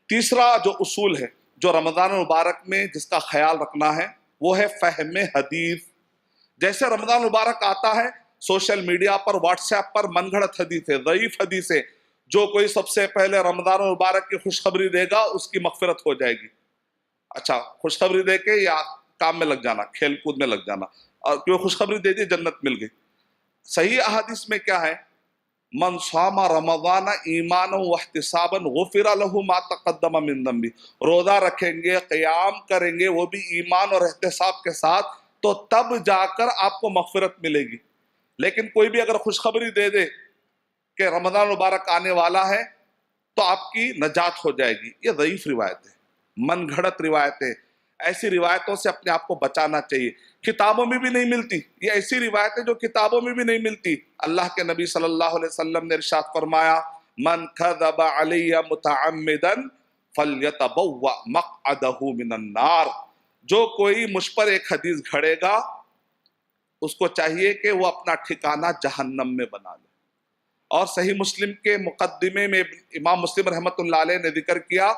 تیسرا جو اصول ہے جو رمضان المبارک میں جس کا خیال رکھنا ہے وہ ہے فہم حدیث. جیسے رمضان المبارک آتا ہے سوشل میڈیا پر واٹس ایپ پر من گھڑت حدیث ہے، ضعیف حدیث ہے. جو کوئی سب سے پہلے رمضان المبارک کی خوشخبری دے گا اس کی مغفرت ہو جائے گی. اچھا، خوشخبری دے کے یا کام میں لگ جانا، کھیل کود میں لگ جانا، اور کوئی خوشخبری دے دی جنت مل گئی. صحیح احادیث میں کیا ہے؟ من صام رمضان ایمانا واحتسابا غفر له ما تقدم من ذنبہ. روزہ رکھیں گے، قیام کریں گے، وہ بھی ایمان اور احتساب کے ساتھ، تو تب جا کر آپ کو مغفرت ملے گی. لیکن کوئی بھی اگر خوشخبری دے دے کہ رمضان مبارک آنے والا ہے تو آپ کی نجات ہو جائے گی، یہ ضعیف روایت ہے، من گھڑت روایتیں. ایسی روایتوں سے اپنے آپ کو بچانا چاہیے. کتابوں میں بھی نہیں ملتی، یہ ایسی روایتیں جو کتابوں میں بھی نہیں ملتی. اللہ کے نبی صلی اللہ علیہ وسلم نے ارشاد فرمایا من کذب علی متعمدا فلیتبوأ مقعدہ من النار. جو کوئی مجھ پر ایک حدیث گھڑے گا اس کو چاہیے کہ وہ اپنا ٹھکانہ جہنم میں بنا لے. اور صحیح مسلم کے مقدمے میں امام مسلم رحمۃ اللہ علیہ نے ذکر کیا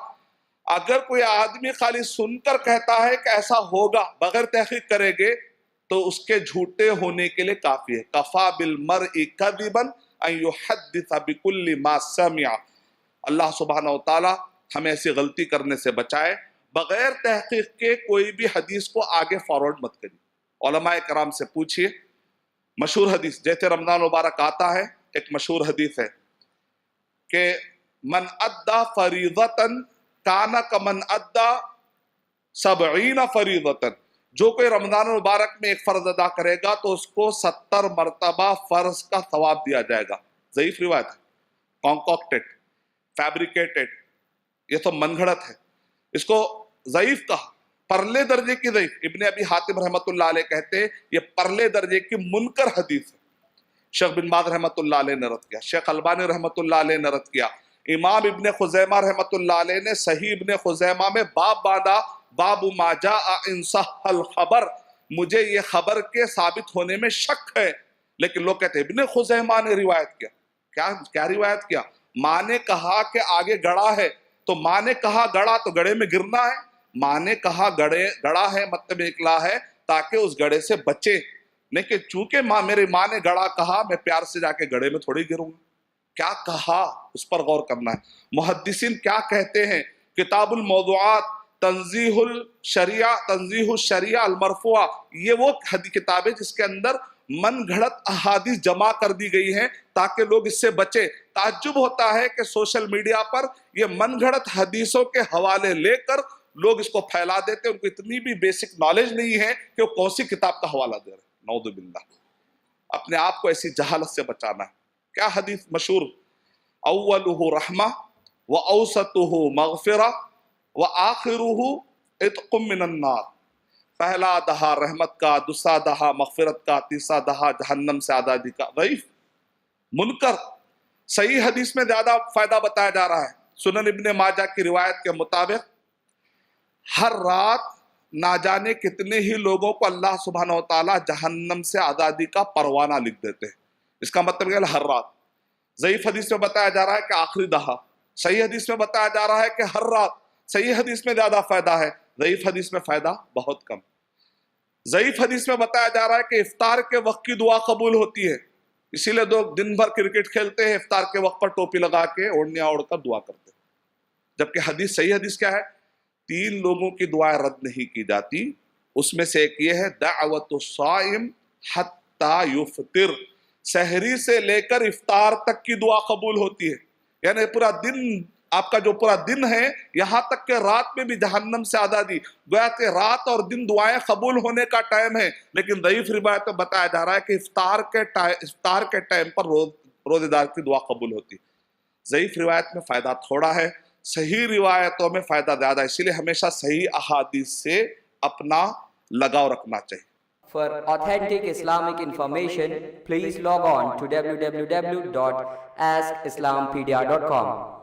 اگر کوئی آدمی خالی سن کر کہتا ہے کہ ایسا ہوگا بغیر تحقیق کرے گے تو اس کے جھوٹے ہونے کے لیے کافی ہے. کفا بالمرء کذبا ان یحدث بکل ما سمع. اللہ سبحانہ و تعالی ہمیں ایسی غلطی کرنے سے بچائے. بغیر تحقیق کے کوئی بھی حدیث کو آگے فارورڈ مت کریے. علماء کرام سے پوچھئے. مشہور حدیث جیسے رمضان مبارک آتا ہے ایک مشہور حدیث ہے کہ من ادا فریضتا کان کمن ادا 70 فریضتا. جو کوئی رمضان مبارک میں ایک فرض ادا کرے گا تو اس کو 70 مرتبہ فرض کا ثواب دیا جائے گا. ضعیف روایت ہے، کانکوکٹڈ، فیبریکیٹڈ، یہ تو من گھڑت ہے. اس کو ضعیف کہا، پرلے درجے کی ضعیف. ابن ابی حاتم رحمۃ اللہ علیہ کہتے ہیں یہ پرلے درجے کی منکر حدیث ہے. شیخ بن باز رحمۃ اللہ علیہ نے رد کیا، شیخ البانی رحمۃ اللہ علیہ نے رد کیا. امام ابن خزیمہ رحمۃ اللہ علیہ نے صحیح ابن خزیمہ میں باب باندھا باب ما جاء ان صح الخبر. مجھے یہ خبر کے ثابت ہونے میں شک ہے. لیکن لوگ کہتے ہیں ابن خزیمہ نے روایت کیا. کیا روایت کیا؟ ماں نے کہا کہ آگے گڑا ہے تو ماں نے کہا گڑا تو گڑے میں گرنا ہے. ماں نے کہا گڑا ہے مطلب نکلا ہے تاکہ اس گڑے سے بچے. لیکن چونکہ میری ماں نے گڑا کہا میں پیار سے جا کے گڑے میں تھوڑی گروں گا. کیا کہا اس پر غور کرنا ہے. محدثین کیا کہتے ہیں؟ کتاب الموضوعات تنزیح الشریعہ المرفوعہ، یہ وہ کتاب ہے جس کے اندر من گھڑت احادیث جمع کر دی گئی ہیں تاکہ لوگ اس سے بچے. تعجب ہوتا ہے کہ سوشل میڈیا پر یہ من گھڑت حدیثوں کے حوالے لے کر لوگ اس کو پھیلا دیتے ہیں. ان کو اتنی بھی بیسک نالج نہیں ہے کہ وہ کون سی کتاب کا حوالہ دے رہے ہیں. نعوذ باللہ. اپنے آپ کو ایسی جہالت سے بچانا ہے. کیا حدیث مشہور؟ اولہ رحمہ واوسطہ مغفرہ وآخرہ عتق من النار. پہلا دہا رحمت کا، دوسرا دہا مغفرت کا، تیسرا دہا جہنم سے آزادی کا. ضعیف، منکر. صحیح حدیث میں زیادہ فائدہ بتایا جا رہا ہے. سنن ابن ماجہ کی روایت کے مطابق ہر رات نہ جانے کتنے ہی لوگوں کو اللہ سبحانہ و تعالیٰ جہنم سے آزادی کا پروانہ لکھ دیتے ہیں. اس کا مطلب ہے ہر رات. ضعیف حدیث میں بتایا جا رہا ہے کہ آخری دہا. صحیح حدیث میں بتایا جا رہا ہے کہ ہر رات. صحیح حدیث میں زیادہ فائدہ ہے، ضعیف حدیث میں فائدہ بہت کم. ضعیف حدیث میں بتایا جا رہا ہے کہ افطار کے وقت کی دعا قبول ہوتی ہے. اسی لیے لوگ دن بھر کرکٹ کھیلتے ہیں، افطار کے وقت پر ٹوپی لگا کے اوڑھنیاں اوڑھ کر دعا کرتے ہیں. جبکہ صحیح حدیث کیا ہے؟ 3 لوگوں کی دعائیں رد نہیں کی جاتی. اس میں سے ایک یہ ہے دعوت الصائم حتی یفطر. سحری سے لے کر افطار تک کی دعا قبول ہوتی ہے. یعنی پورا دن، آپ کا جو پورا دن ہے، یہاں تک کہ رات میں بھی جہنم سے آزادی. گویا کہ رات اور دن دعائیں قبول ہونے کا ٹائم ہے. لیکن ضعیف روایت میں بتایا جا رہا ہے کہ افطار کے ٹائم پر روزے دار کی دعا قبول ہوتی. ضعیف روایت میں فائدہ تھوڑا ہے، صحیح روایتوں میں فائدہ زیادہ ہے. اسی لیے ہمیشہ صحیح احادیث سے اپنا لگاؤ رکھنا چاہیے. For authentic Islamic information, please log on to www.askislampedia.com.